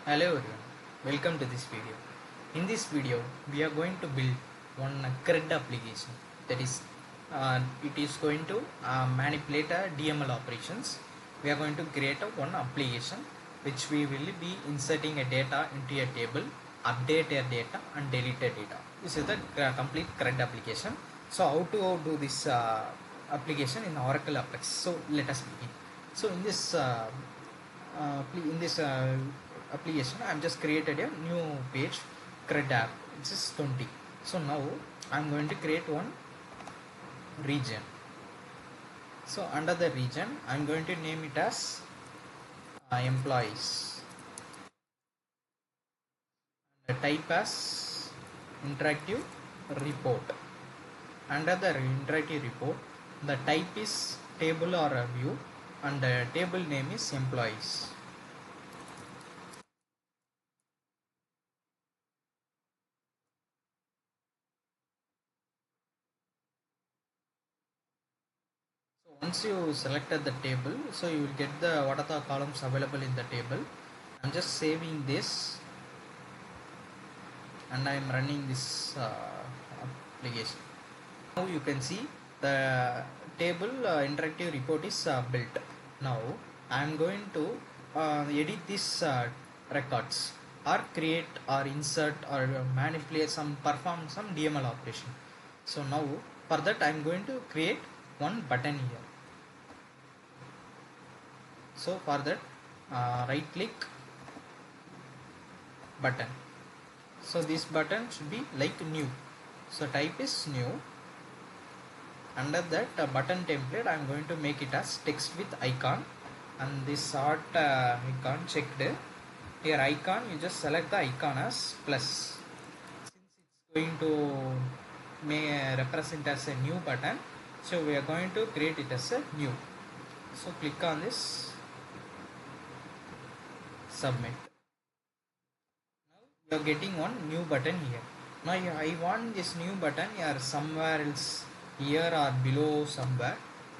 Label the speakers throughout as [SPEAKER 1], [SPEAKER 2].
[SPEAKER 1] Hello everyone, welcome to this video. In this video, we are going to build one CRUD application. That is, it is going to manipulate DML operations. We are going to create one application which we will be inserting a data into a table, update a data and delete a data. This is the complete CRUD application. So how to do this application in Oracle Apex? So let us begin. So in this application, I'm just created a new page, CRUD app. It's just 20. So now I'm going to create one region. So under the region, I'm going to name it as employees. The type as interactive report. Under the interactive report, the type is table or a view, and the table name is employees. So once you selected the table, so you will get the what are the columns available in the table. I'm just saving this and I'm running this application. Now you can see the table interactive report is built. Now I'm going to edit these records or create or insert or manipulate perform some DML operation. So now for that I'm going to create one button here. So for that right click button. So this button should be like new. So type is new. Under that button template, I am going to make it as text with icon, and this sort icon checked. Here icon, you just select the icon as plus. Since it's going to represent as a new button, so we are going to create it as a new. So click on this, submit. Now you are getting one new button here. Now I want this new button here somewhere else, here or below somewhere.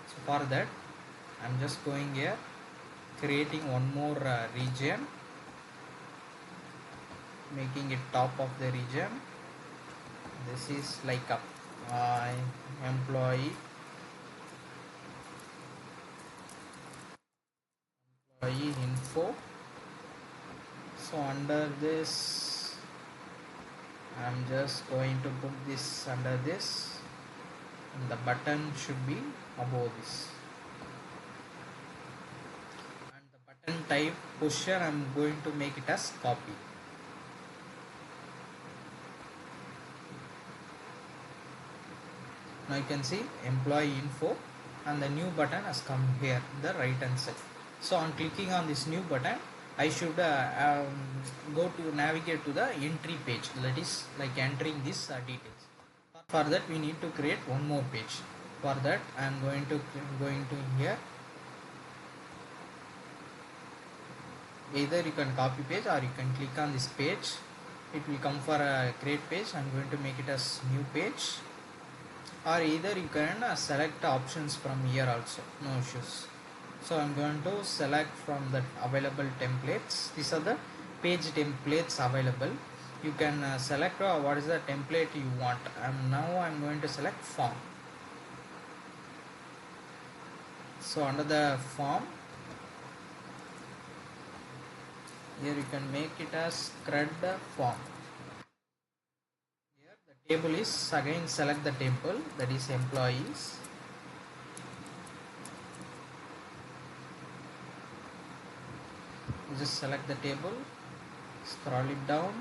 [SPEAKER 1] So for that I'm just going here, creating one more region, making it top of the region. This is like a employee info. So under this I'm just going to put this under this, and the button should be above this, and the button type position I'm going to make it as copy. Now you can see employee info and the new button has come here in the right hand side. So on clicking on this new button, I should go to navigate to the entry page, that is like entering these details. For that we need to create one more page. For that I am going to here. Either you can copy page or you can click on this page. It will come for a create page. I am going to make it as new page. Or either you can select options from here also, no issues. So I'm going to select from the available templates. These are the page templates available. You can select what is the template you want. Now I'm going to select form. So under the form, here you can make it as CRUD form. Here the table is, again select the table, that is employees. Just select the table, scroll it down.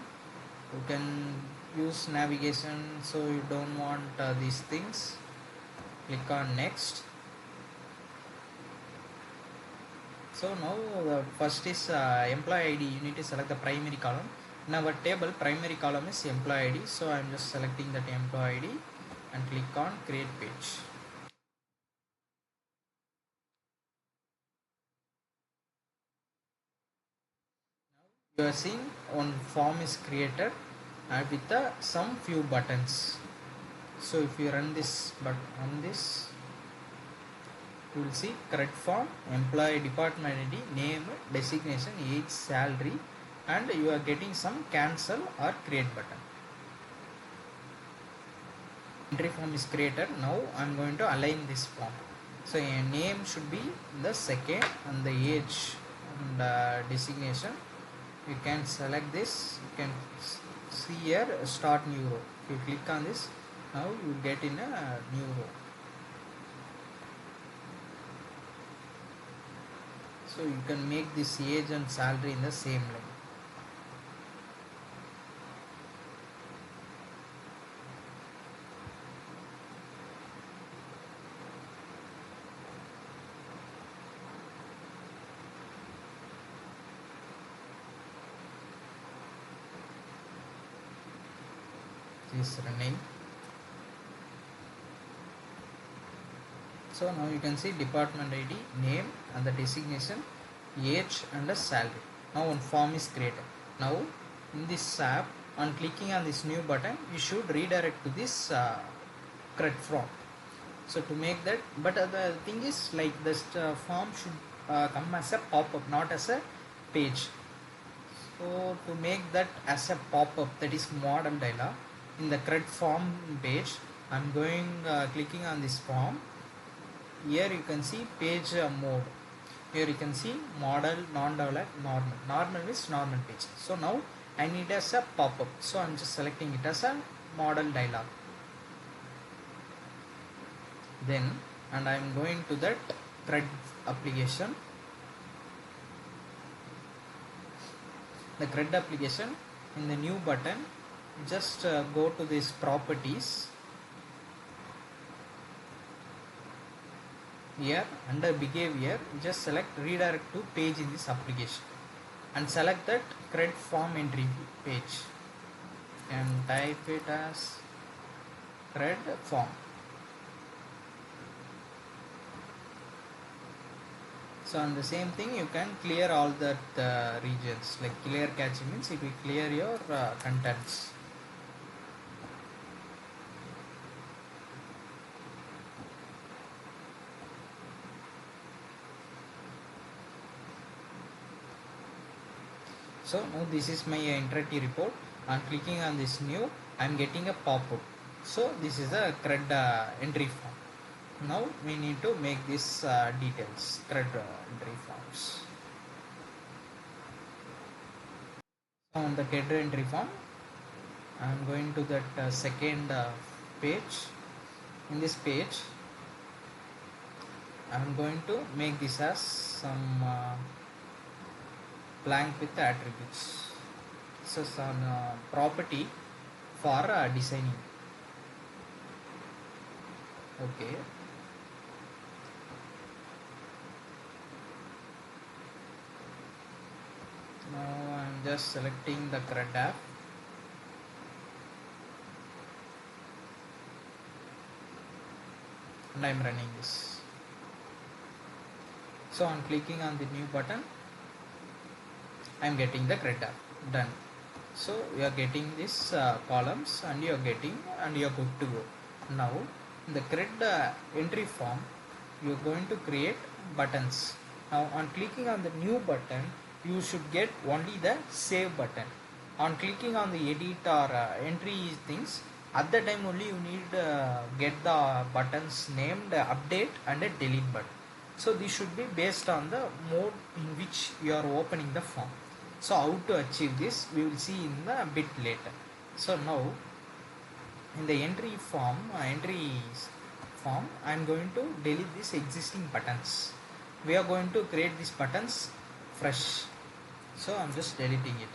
[SPEAKER 1] You can use navigation, so you don't want these things. Click on next. So now the first is employee ID. You need to select the primary column. In our table, primary column is employee ID, so I am just selecting that employee ID and click on create page. You are seeing one form is created with some few buttons. So if you run this, but on this you will see CRUD form, employee, department ID, name, designation, age, salary, and you are getting some cancel or create button. Entry form is created. Now I'm going to align this form. So a name should be the second, and the age and designation. You can select this. You can see here start new row. If you click on this, now you will get in a new row. So you can make this age and salary in the same line. This is running. So now you can see department ID, name and the designation, age and the salary. Now one form is created. Now in this app, on clicking on this new button, you should redirect to this CRUD form. So to make that, but the thing is like this form should come as a pop-up, not as a page. So to make that as a pop-up, that is model dialog, in the CRUD form page, I'm going clicking on this form. Here you can see page mode. Here you can see model, non-developed, normal. Normal is normal page. So now I need as a pop-up. So I'm just selecting it as a model dialog. Then, and I'm going to that CRUD application. The CRUD application, in the new button, just go to this properties. Here under behavior, just select redirect to page in this application and select that CRUD form entry page and type it as CRUD form. So on the same thing, you can clear all that regions, like clear cache means it will clear your contents. So now this is my entity report. On clicking on this new, I am getting a pop-up. So this is a CRUD entry form. Now we need to make this details, CRUD entry forms. So on the CRUD entry form, I am going to that second page. In this page, I am going to make this as some blank with attributes. So some property for designing. Okay. Now I am just selecting the CRUD app. And I am running this. So on clicking on the new button, I am getting the CRUD app done. So you are getting these columns and you are getting and you are good to go. Now in the CRUD entry form, you are going to create buttons. Now on clicking on the new button, you should get only the save button. On clicking on the edit or entry things, at the time only you need get the buttons named update and a delete button. So this should be based on the mode in which you are opening the form. So how to achieve this, we will see in a bit later. So now in the entry form, I am going to delete these existing buttons. We are going to create these buttons fresh. So I'm just deleting it.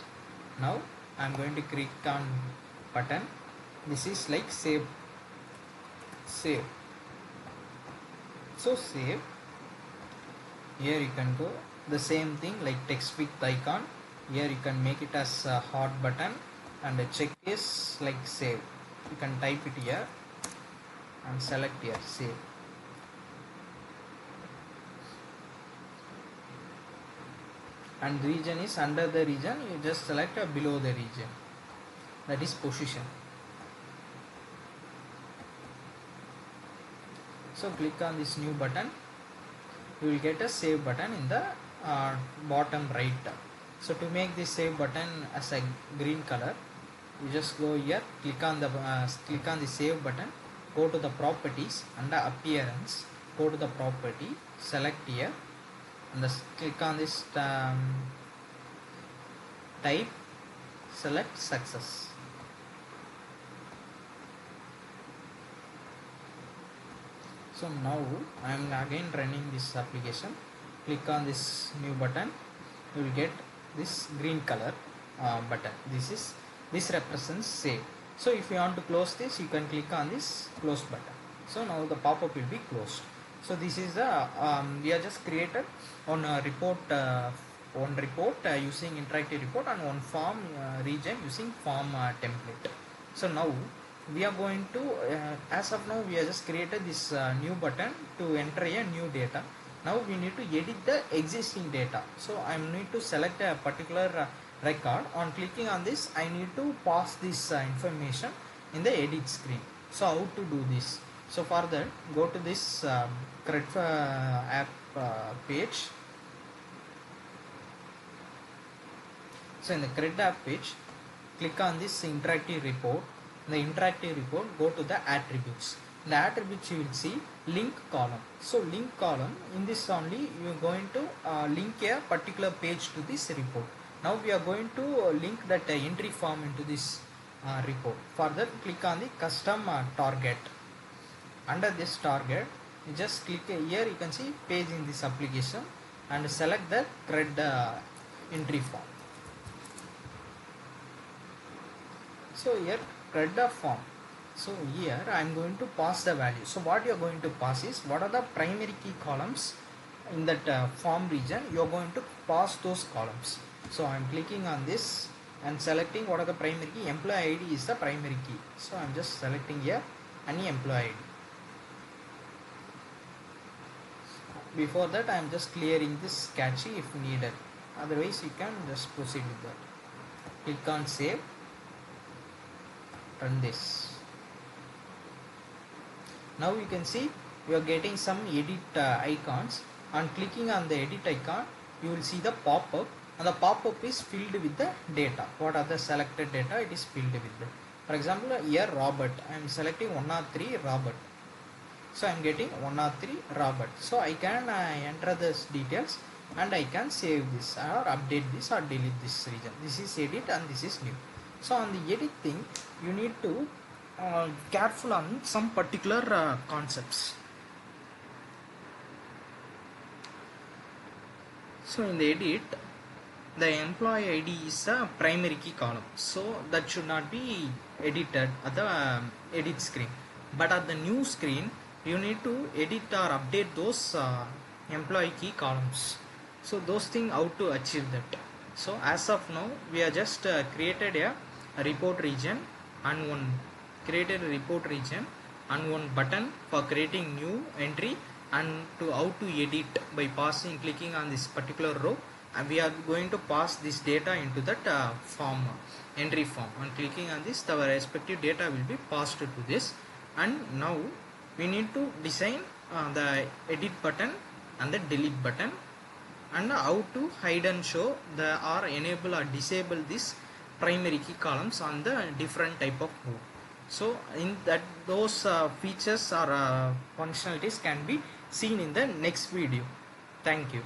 [SPEAKER 1] Now I'm going to click on button. This is like save. So save. Here you can go the same thing like text with icon. Here you can make it as a hot button and a check is like save. You can type it here and select here save. And region is under the region, you just select below the region, that is position. So click on this new button, you will get a save button in the bottom right. So to make this save button as a green color, you just go here, click on the save button, go to the properties, under appearance, go to the property, select here, and click on this type, select success. So now I am again running this application. Click on this new button, you will get this green color button. This represents save. So if you want to close this, you can click on this close button. So now the pop-up will be closed. So this is we have just created one report using interactive report, and one form region using form template. So now we are going to as of now we have just created this new button to enter a new data. Now we need to edit the existing data. So I need to select a particular record. On clicking on this, I need to pass this information in the edit screen. So how to do this? So for that, go to this CRUD app page. So in the CRUD app page, click on this interactive report. In the interactive report, go to the attributes. In the attributes, you will see link column. So link column, in this only you are going to link a particular page to this report. Now we are going to link that entry form into this report. For that, click on the custom target. Under this target, you just click here, you can see page in this application, and select the CRUD entry form. So here CRUD form. So here I am going to pass the value. So what you are going to pass is what are the primary key columns in that form region. You are going to pass those columns. So I am clicking on this and selecting what are the primary key. Employee ID is the primary key. So I am just selecting here any employee ID. Before that, I am just clearing this cache if needed. Otherwise, you can just proceed with that. Click on save. Run this. Now you can see you are getting some edit icons. On clicking on the edit icon, you will see the pop-up, and the pop-up is filled with the data. What are the selected data? It is filled with them. For example, here Robert. I am selecting 103 Robert. So I am getting 103 Robert. So I can enter these details, and I can save this or update this or delete this region. This is edit and this is new. So on the edit thing, you need to careful on some particular concepts. So in the edit, the employee ID is a primary key column. So that should not be edited at the edit screen. But at the new screen, you need to edit or update those employee key columns. So those things, how to achieve that? So as of now, we have just created a report region and one button for creating new entry, and to how to edit by clicking on this particular row, and we are going to pass this data into that entry form. On clicking on this, the respective data will be passed to this. And now we need to design the edit button and the delete button, and how to hide and show or enable or disable this primary key columns on the different type of move. So in that, those features or functionalities can be seen in the next video. Thank you.